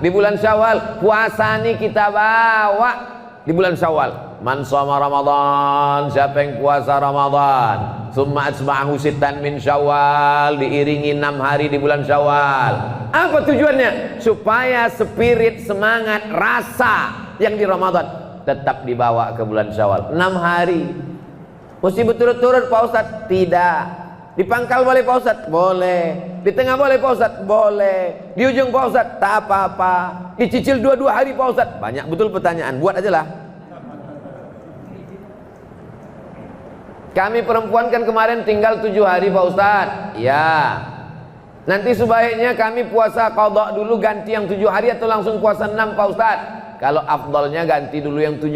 di bulan Syawal. Puasa nih kita bawa di bulan Syawal. Man shoma Ramadan, siapa yang puasa Ramadan, summa atba'ahu sittan min Syawal, diiringi 6 hari di bulan Syawal. Apa tujuannya? Supaya spirit, semangat, rasa yang di Ramadan tetap dibawa ke bulan Syawal. 6 hari. Mesti berturut-turut Pak Ustadz? Tidak. Di pangkal boleh Pak Ustadz? Boleh. Di tengah boleh Pak Ustadz? Boleh. Di ujung Pak Ustadz? Tak apa-apa. Dicicil 2 hari Pak Ustadz? Banyak betul pertanyaan. Buat aja lah. Kami perempuan kan kemarin tinggal 7 hari Pak Ustadz. Ya. Nanti sebaiknya kami puasa qadha dulu, ganti yang 7 hari, atau langsung puasa 6 Pak Ustadz? Kalau afdalnya ganti dulu yang 7.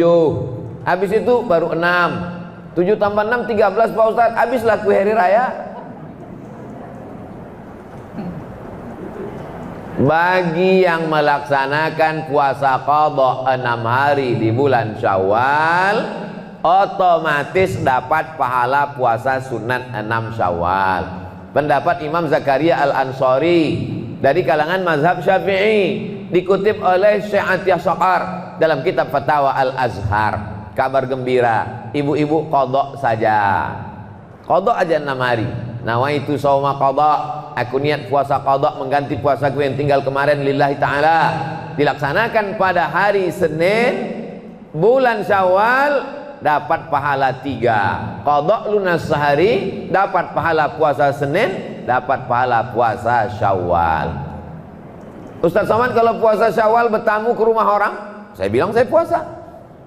Habis itu baru 6. 7 tambah 6 13 Pak Ustadz. Habislah kue hari raya. Bagi yang melaksanakan puasa qadha 6 hari di bulan Syawal, otomatis dapat pahala puasa sunat 6 Syawal. Pendapat Imam Zakaria Al-Ansari dari kalangan mazhab Syafi'i, dikutip oleh Syekh Atiyah Saqar dalam kitab Fatawa Al-Azhar. Kabar gembira, ibu-ibu qadha saja, qadha aja 6 hari. Nawaitu shauma qadha, aku niat puasa qadha mengganti puasaku yang tinggal kemarin lillahi ta'ala. Dilaksanakan pada hari Senin bulan Syawal, dapat pahala 3. Qadha lunas sehari, dapat pahala puasa Senin, dapat pahala puasa Syawal. Ustaz Somad, kalau puasa Syawal bertamu ke rumah orang, saya bilang saya puasa.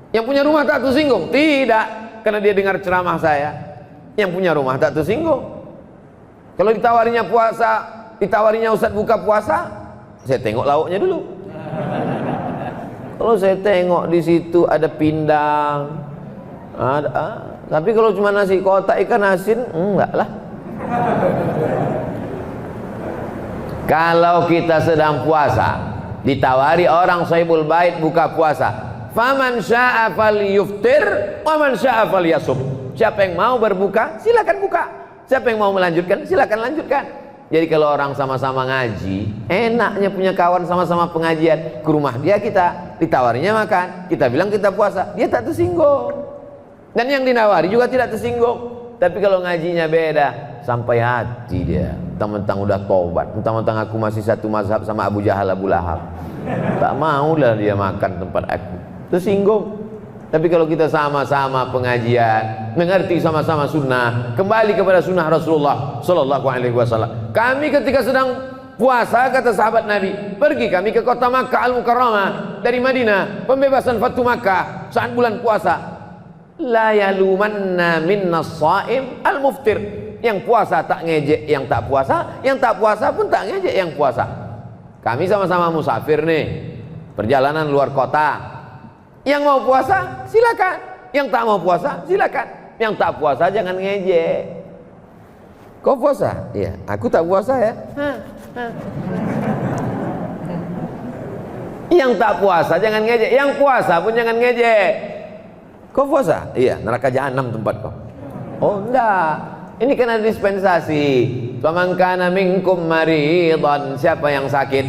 Yang punya rumah tak tersinggung? Tidak, karena dia dengar ceramah saya. Yang punya rumah tak tersinggung. Kalau ditawarinya puasa, ditawarinya Ustaz buka puasa, saya tengok lauknya dulu. Kalau saya tengok di situ ada pindang, tapi kalau cuma nasi kotak ikan asin, enggak lah. Kalau kita sedang puasa, ditawari orang sahibul bait buka puasa, faman syaa falyuftir wa man syaa falyasum. Siapa yang mau berbuka, silakan buka. Siapa yang mau melanjutkan, silakan lanjutkan. Jadi kalau orang sama-sama ngaji, enaknya punya kawan sama-sama pengajian, ke rumah dia kita, ditawarinya makan, kita bilang kita puasa, dia tak tersinggung. Dan yang dinawari juga tidak tersinggung. Tapi kalau ngajinya beda, sampai hati dia. Mentang-mentang udah tobat, mentang-mentang aku masih satu mazhab sama Abu Jahal, Abu Lahab, tak maulah dia makan tempat aku, tersinggung. Tapi kalau kita sama-sama pengajian, mengerti sama-sama sunnah, kembali kepada sunnah Rasulullah Sallallahu Alaihi Wasallam. Kami ketika sedang puasa, kata sahabat Nabi, pergi kami ke kota Makkah Al-Mukarramah dari Madinah, pembebasan Fatu Makkah saat bulan puasa. La yalumanna minna shaim al-muftir. Yang puasa tak ngejek yang tak puasa, yang tak puasa pun tak ngejek yang puasa. Kami sama-sama musafir nih, perjalanan luar kota. Yang mau puasa silakan, yang tak mau puasa silakan, yang tak puasa jangan ngejek. Kau puasa? Iya, aku tak puasa ya. Yang tak puasa jangan ngejek, yang puasa pun jangan ngejek. Kau puasa? Iya, neraka jahanam tempat kau. Oh enggak, ini kan ada dispensasi. Faman kana minkum maridan, siapa yang sakit,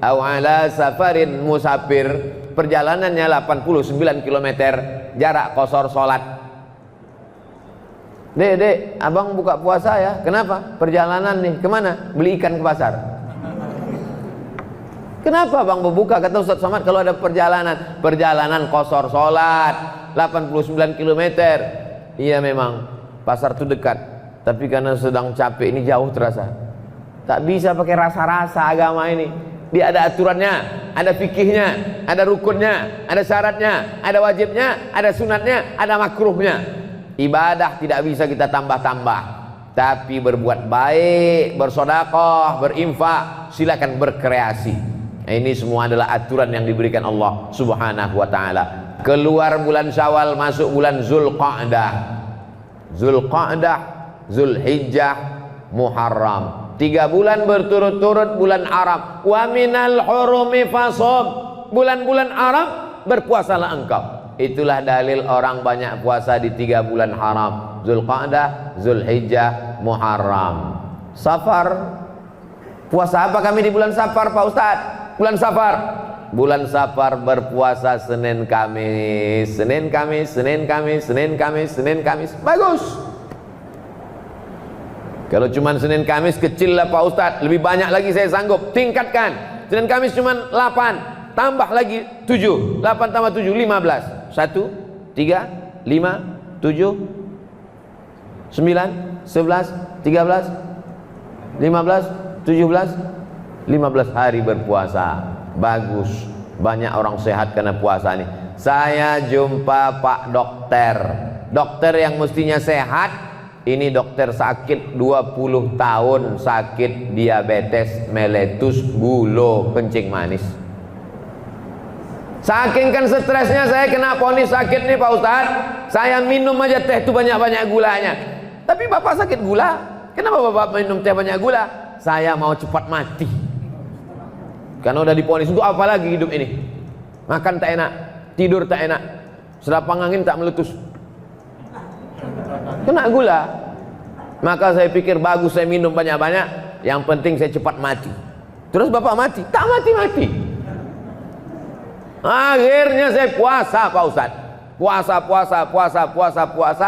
aw ala safarin, musafir, perjalanannya 89 km, jarak qashar salat. Dek, abang buka puasa ya. Kenapa? Perjalanan nih, kemana? Beli ikan ke pasar. Kenapa bang berbuka? Kata Ustaz Somad, kalau ada perjalanan qashar salat 89 km. Iya memang, pasar itu dekat, tapi karena sedang capek ini jauh terasa. Tak bisa pakai rasa-rasa agama ini. Dia ada aturannya, ada fikihnya, ada rukunnya, ada syaratnya, ada wajibnya, ada sunatnya, ada makruhnya. Ibadah tidak bisa kita tambah-tambah, tapi berbuat baik, bersedekah, berinfak, silakan berkreasi. Nah, ini semua adalah aturan yang diberikan Allah Subhanahu wa taala. Keluar bulan Syawal, masuk bulan Zulqa'dah. Zulqa'dah, Zulhijjah, Muharram. 3 bulan berturut-turut bulan Arab. Wa minal hurumi fasum. Bulan-bulan Arab berpuasalah engkau. Itulah dalil orang banyak puasa di 3 bulan haram. Zulqa'dah, Zulhijjah, Muharram. Safar. Puasa apa kami di bulan Safar Pak Ustaz? bulan Safar. Bulan Safar berpuasa Senin Kamis, Senin Kamis, Senin Kamis, Senin Kamis, Senin Kamis. Bagus. Kalau cuman Senin Kamis kecil lah Pak Ustadz, lebih banyak lagi saya sanggup. Tingkatkan. Senin Kamis cuman 8, tambah lagi 7. 8 tambah 7 15. 1 3 5 7 9 11 13 15 17 15 hari berpuasa. Bagus. Banyak orang sehat karena puasa ini. Saya jumpa Pak dokter. Dokter yang mestinya sehat, ini dokter sakit 20 tahun, sakit diabetes meletus, gula, kencing manis. Saking kan stresnya saya kena vonis sakit nih Pak Ustadz. Saya minum aja teh itu banyak-banyak gulanya. Tapi Bapak sakit gula, kenapa Bapak minum teh banyak gula? Saya mau cepat mati. Karena udah divonis, untuk apa lagi hidup ini? Makan tak enak, tidur tak enak, selapang angin tak meletus, kena gula. Maka saya pikir bagus saya minum banyak-banyak, yang penting saya cepat mati. Terus Bapak mati? Tak mati-mati. Akhirnya saya puasa Pak Ustadz. Puasa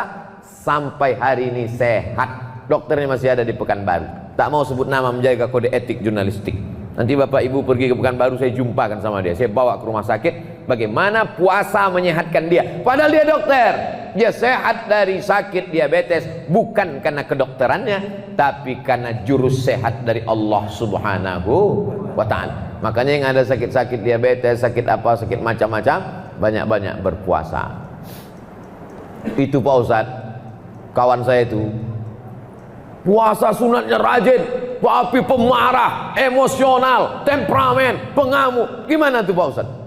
sampai hari ini sehat. Dokternya masih ada di Pekanbaru. Tak mau sebut nama, menjaga kode etik jurnalistik. Nanti Bapak Ibu pergi ke Pekanbaru, saya jumpakan sama dia. Saya bawa ke rumah sakit, bagaimana puasa menyehatkan dia. Padahal dia dokter. Dia sehat dari sakit diabetes, bukan karena kedokterannya, tapi karena jurus sehat dari Allah Subhanahu wa ta'ala. Makanya yang ada sakit-sakit diabetes, sakit apa, sakit macam-macam, banyak-banyak berpuasa. Itu Pak Ustadz, kawan saya itu puasa sunatnya rajin, tapi pemarah, emosional, temperamen, pengamuk. Gimana tuh Pak Ustadz?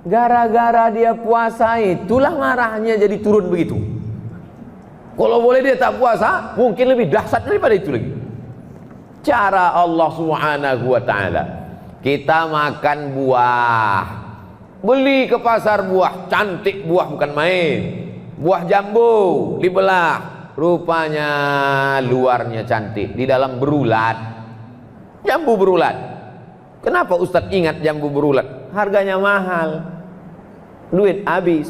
Gara-gara dia puasa itulah marahnya jadi turun begitu. Kalau boleh dia tak puasa, mungkin lebih dahsyat daripada itu lagi. Cara Allah Subhanahu wa ta'ala, kita makan buah, beli ke pasar buah, cantik buah bukan main. Buah jambu dibelah, rupanya luarnya cantik, di dalam berulat. Jambu berulat. Kenapa Ustadz ingat jambu berulat? Harganya mahal, duit habis.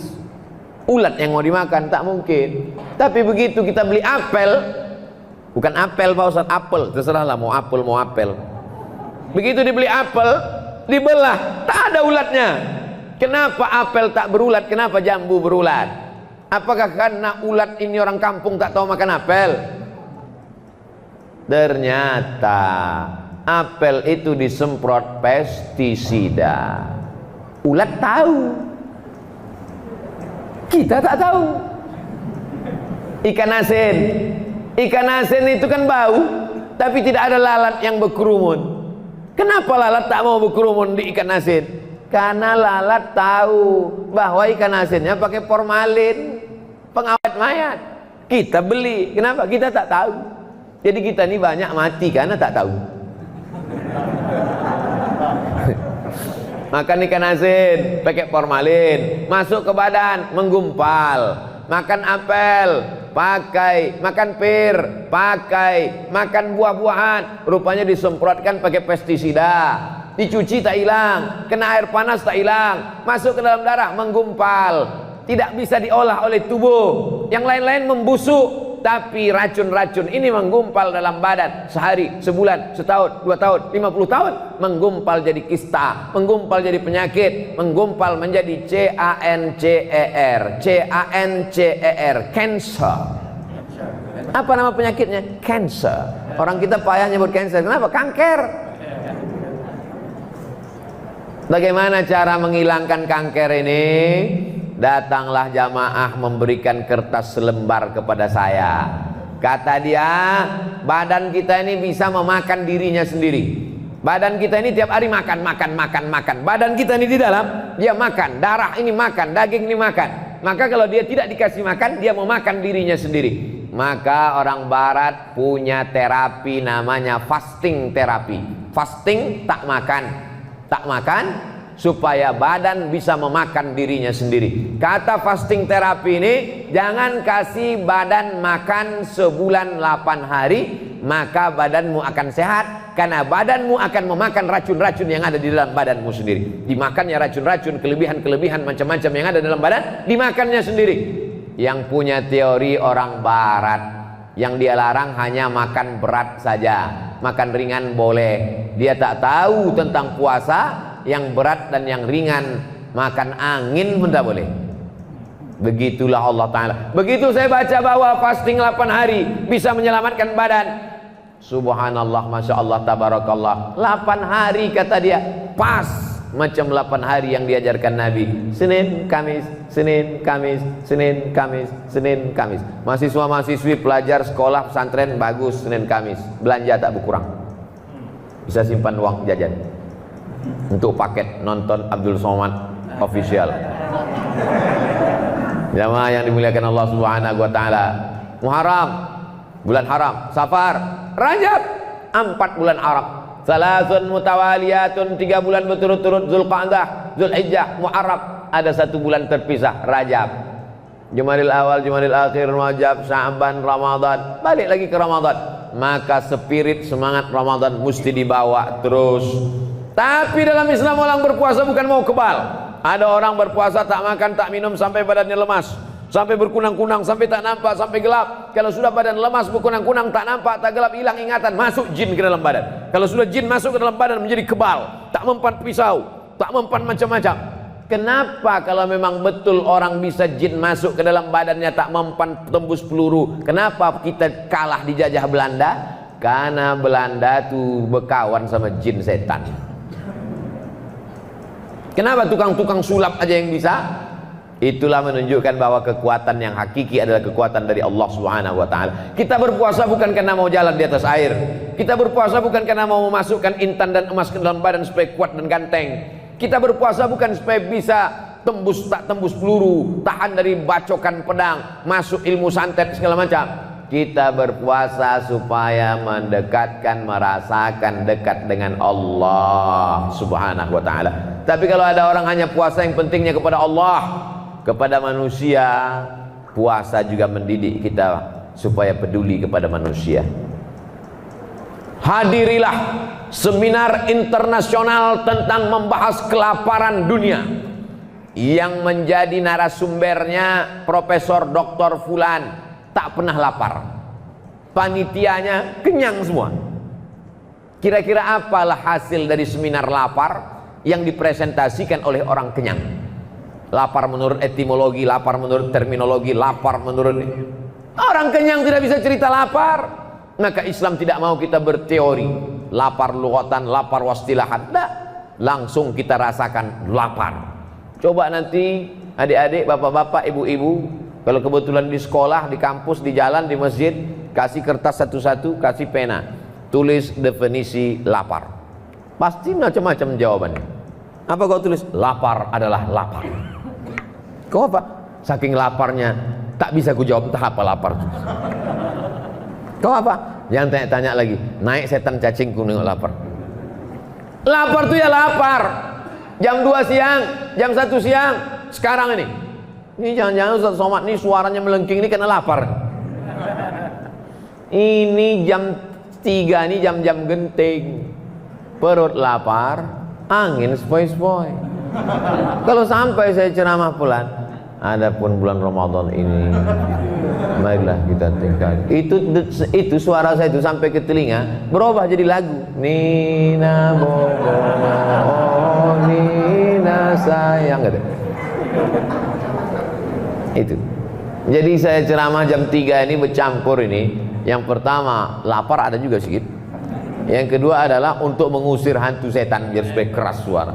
Ulat yang mau dimakan tak mungkin. Tapi begitu kita beli apel, bukan apel Pak Ustadz, apel, terserahlah mau apel mau apel. Begitu dibeli apel, dibelah, tak ada ulatnya. Kenapa apel tak berulat? Kenapa jambu berulat? Apakah karena ulat ini orang kampung tak tahu makan apel? Ternyata apel itu disemprot pestisida. Ulat tahu, kita tak tahu. Ikan asin itu kan bau, tapi tidak ada lalat yang berkerumun. Kenapa lalat tak mau berkerumun di ikan asin? Karena lalat tahu bahwa ikan asinnya pakai formalin, pengawet mayat. Kita beli, kenapa? Kita tak tahu. Jadi kita ini banyak mati karena tak tahu. Makan ikan asin pakai formalin, masuk ke badan menggumpal. Makan apel pakai, makan pir pakai, makan buah-buahan rupanya disemprotkan pakai pestisida. Dicuci tak hilang, kena air panas tak hilang, masuk ke dalam darah menggumpal, tidak bisa diolah oleh tubuh. Yang lain-lain membusuk, tapi racun-racun ini menggumpal dalam badan sehari, sebulan, setahun, 2 tahun, 50 tahun, menggumpal jadi kista, menggumpal jadi penyakit, menggumpal menjadi cancer, cancer. Apa nama penyakitnya? Cancer. Orang kita payah nyebut cancer. Kenapa? Kanker. Bagaimana cara menghilangkan kanker ini? Datanglah jamaah memberikan kertas selembar kepada saya. Kata dia, badan kita ini bisa memakan dirinya sendiri. Badan kita ini tiap hari makan. Badan kita ini di dalam, dia makan. Darah ini makan, daging ini makan. Maka kalau dia tidak dikasih makan, dia memakan dirinya sendiri. Maka orang barat punya terapi namanya fasting terapi. Fasting, tak makan supaya badan bisa memakan dirinya sendiri. Kata fasting terapi ini, jangan kasih badan makan sebulan 8 hari, maka badanmu akan sehat, karena badanmu akan memakan racun-racun yang ada di dalam badanmu sendiri. Dimakannya racun-racun, kelebihan-kelebihan macam-macam yang ada dalam badan, dimakannya sendiri. Yang punya teori orang barat, yang dia larang hanya makan berat saja, makan ringan boleh. Dia tak tahu tentang puasa, yang berat dan yang ringan, makan angin pun tak boleh. Begitulah Allah Ta'ala. Begitu saya baca bahwa fasting 8 hari bisa menyelamatkan badan, subhanallah, masya Allah, tabarakallah. 8 hari kata dia, pas macam 8 hari yang diajarkan Nabi. Senin, Kamis, Senin, Kamis, Senin, Kamis, Senin, Kamis. Mahasiswa-mahasiswi, pelajar sekolah pesantren, bagus Senin, Kamis. Belanja tak berkurang, bisa simpan uang jajan untuk paket nonton Abdul Somad official. Jamaah yang dimuliakan Allah Subhanahu wa taala. Muharram, bulan haram. Safar, Rajab, 4 bulan Arab. Salasun mutawaliyatun, 3 bulan berturut-turut. Zulqa'dah, Zulhijjah, Muharram. Ada 1 bulan terpisah, Rajab. Jumadil awal, Jumadil akhir, Rajab, Sya'ban, Ramadan. Balik lagi ke Ramadan. Maka spirit semangat Ramadan mesti dibawa terus. Tapi dalam Islam orang berpuasa bukan mau kebal. Ada orang berpuasa tak makan tak minum sampai badannya lemas, sampai berkunang-kunang, sampai tak nampak, sampai gelap. Kalau sudah badan lemas, berkunang-kunang, tak nampak, tak gelap, hilang ingatan, masuk jin ke dalam badan. Kalau sudah jin masuk ke dalam badan menjadi kebal, tak mempan pisau, tak mempan macam-macam. Kenapa kalau memang betul orang bisa jin masuk ke dalam badannya tak mempan tembus peluru, kenapa kita kalah dijajah Belanda? Karena Belanda tuh berkawan sama jin setan. Kenapa tukang-tukang sulap aja yang bisa? Itulah menunjukkan bahwa kekuatan yang hakiki adalah kekuatan dari Allah Subhanahu wa taala. Kita berpuasa bukan karena mau jalan di atas air. Kita berpuasa bukan karena mau memasukkan intan dan emas ke dalam badan supaya kuat dan ganteng. Kita berpuasa bukan supaya bisa tembus tak tembus peluru, tahan dari bacokan pedang, masuk ilmu santet segala macam. Kita berpuasa supaya mendekatkan, merasakan dekat dengan Allah Subhanahu wa ta'ala. Tapi kalau ada orang hanya puasa yang pentingnya kepada Allah, kepada manusia, puasa juga mendidik kita supaya peduli kepada manusia. Hadirilah seminar internasional tentang membahas kelaparan dunia yang menjadi narasumbernya Profesor Dr. Fulan. Tak pernah lapar, panitianya kenyang semua. Kira-kira apalah hasil dari seminar lapar yang dipresentasikan oleh orang kenyang? Lapar menurut etimologi, lapar menurut terminologi, lapar menurut orang kenyang tidak bisa cerita lapar. Maka Islam tidak mau kita berteori lapar lughatan, lapar wastilahan. Tidak, langsung kita rasakan lapar. Coba nanti adik-adik, bapak-bapak, ibu-ibu, kalau kebetulan di sekolah, di kampus, di jalan, di masjid, kasih kertas satu-satu, kasih pena, tulis definisi lapar. Pasti macam-macam jawabannya. Apa kau tulis? Lapar adalah lapar. Kau apa? Saking laparnya tak bisa ku jawab entah apa lapar. Kau apa? Jangan tanya-tanya lagi. Naik setan cacingku nengok lapar. Lapar tuh ya lapar. Jam 2 siang, jam 1 siang, sekarang ini. Ini jangan-jangan Ustaz Somad ini suaranya melengking ini karena lapar. Ini jam 3 ini jam-jam genting. Perut lapar, angin sepoi-sepoi. Kalau sampai saya ceramah pulang, adapun bulan Ramadan ini, marilah kita tinggal. Itu suara saya itu sampai ke telinga berubah jadi lagu. Nina bobo, oh Nina sayang, gitu. Itu. Jadi saya ceramah jam 3 ini bercampur ini. Yang pertama lapar ada juga sedikit. Yang kedua adalah untuk mengusir hantu setan biar supaya keras suara.